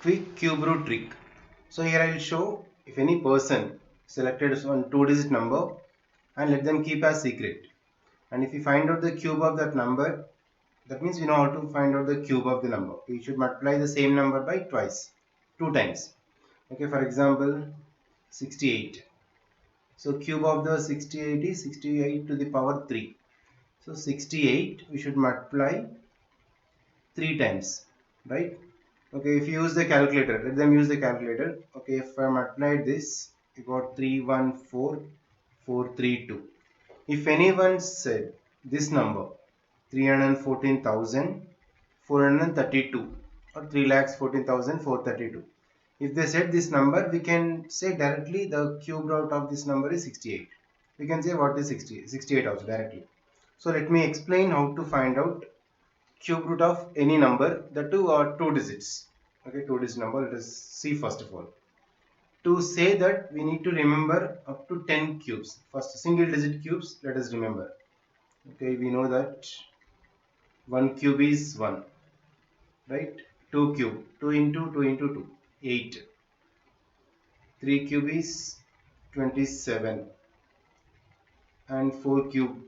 Quick cube root trick. So here I will show if any person selected one two-digit number and let them keep as secret. And if we find out the cube of that number, that means we know how to find out the cube of the number. We should multiply the same number by twice, two times. Okay, for example, 68. So cube of the 68 is 68 to the power 3. So 68 we should multiply 3 times, right? Okay, if you use the calculator, let them use the calculator. Okay, if I multiply this, you got 314432. If anyone said this number 314,432 or 3,14,432, if they said this number, we can say directly the cube root of this number is 68. We can say what is 68 also directly. So let me explain how to find out cube root of any number, the two are two digits. Okay, two digit number. Let us see first of all. To say that we need to remember up to 10 cubes. First single digit cubes, let us remember. Okay, we know that 1 cube is 1, right? 2 cube, 2 into 2 into 2, 8. 3 cube is 27 and 4 cube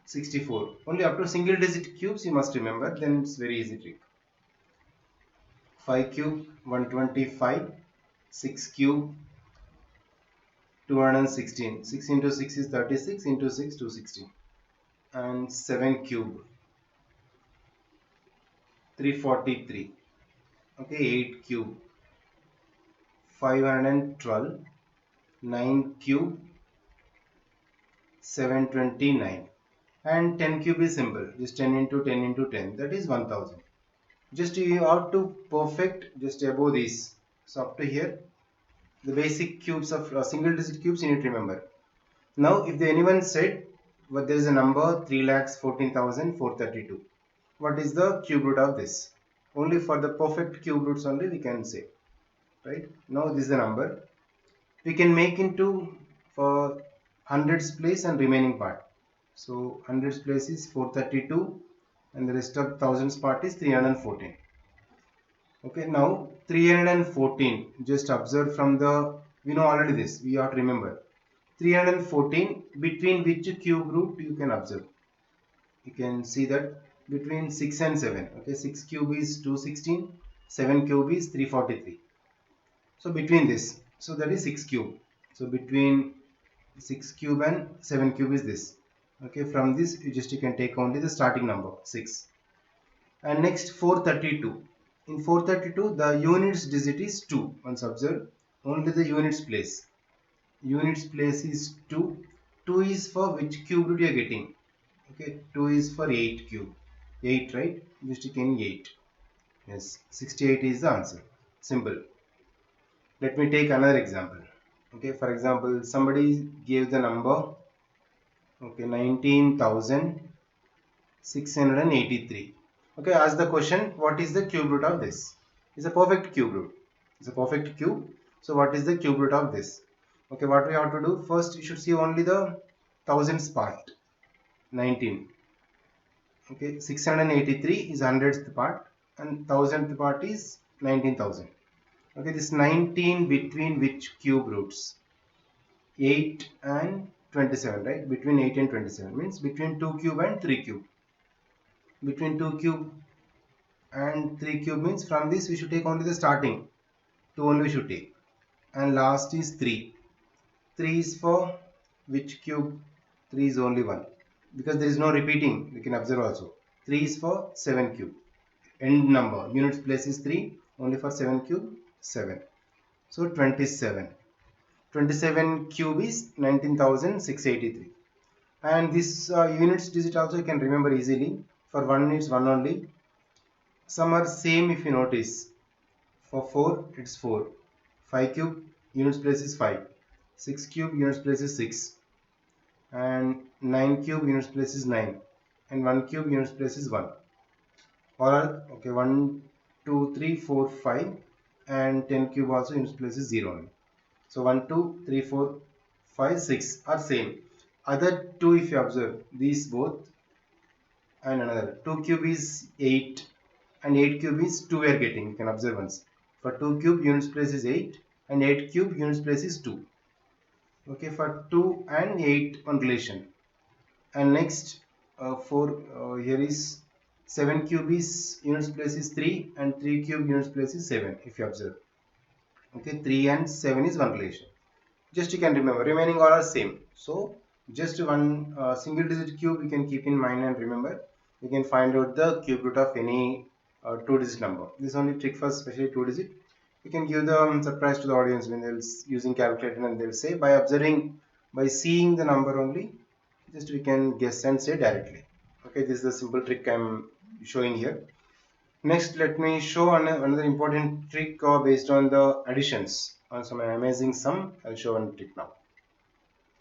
64. Only up to single digit cubes you must remember, then it's very easy trick. 5 cube 125, 6 cube 216, 6 into 6 is 36, into 6 260, and 7 cube 343. Okay, 8 cube 512, 9 cube 729, and 10 cube is simple, just 10 into 10 into 10, that is 1000. Just you have to perfect just above this. So up to here the basic cubes of single digit cubes you need to remember. Now if anyone said well, there is a number 3,14,432, what is the cube root of this? Only for the perfect cube roots only we can say, right? Now this is the number we can make into for hundreds place and remaining part. So hundreds place is 432 and the rest of thousands part is 314. Okay, now 314, just observe from the, we know already this, we have to remember 314 between which cube root you can observe. You can see that between 6 and 7. Okay, 6 cube is 216, 7 cube is 343. So between this, so that is 6 cube. So between 6 cube and 7 cube is this. Okay, from this you can take only the starting number 6. And next 432. In 432 the units digit is 2. Once observe only the units place. Units place is 2. 2 is for which cube root you are getting? Okay, 2 is for 8 cube. 8, right? Just stick in 8. Yes, 68 is the answer. Simple. Let me take another example. Okay, for example, somebody gave the number, okay, 19,683. Okay, ask the question, what is the cube root of this? It's a perfect cube root. It's a perfect cube. So what is the cube root of this? Okay, what we have to do? First, you should see only the thousands part. 19. Okay, 683 is hundredth part and thousandth part is 19,000. Okay, this 19 between which cube roots? 8 and 27, right? Between 8 and 27 means between 2 cube and 3 cube. Between 2 cube and 3 cube means from this we should take only the starting. 2 only we should take. And last is 3. 3 is for which cube? 3 is only 1. Because there is no repeating, we can observe also. 3 is for 7 cube. End number. Units place is 3. Only for 7 cube, 7. So 27. 27 cube is 19,683. And this units digit also you can remember easily. For 1 it's 1 only. Some are same if you notice. For 4 it's 4. 5 cube units place is 5. 6 cube units place is 6. And 9 cube units place is 9. And 1 cube units place is 1. All are okay. 1, 2, 3, 4, 5. And 10 cube also units place is 0 only. So 1, 2, 3, 4, 5, 6 are same. Other two if you observe these both and another 2 cube is 8 and 8 cube is 2 we are getting. You can observe once. For 2 cube, units place is 8, and 8 cube, units place is 2. Okay, for 2 and 8 on relation. And next, for here is 7 cube is units place is 3, and 3 cube, units place is 7, if you observe. Okay, 3 and 7 is one relation. Just you can remember, remaining all are same. So just one single digit cube you can keep in mind and remember. You can find out the cube root of any two digit number. This is only trick for especially two digit. You can give the surprise to the audience when they're using calculator, and they'll say by observing, by seeing the number only, just we can guess and say directly. Okay, this is the simple trick I'm showing here. Next, let me show another important trick based on the additions. On some amazing sum, I'll show one trick now.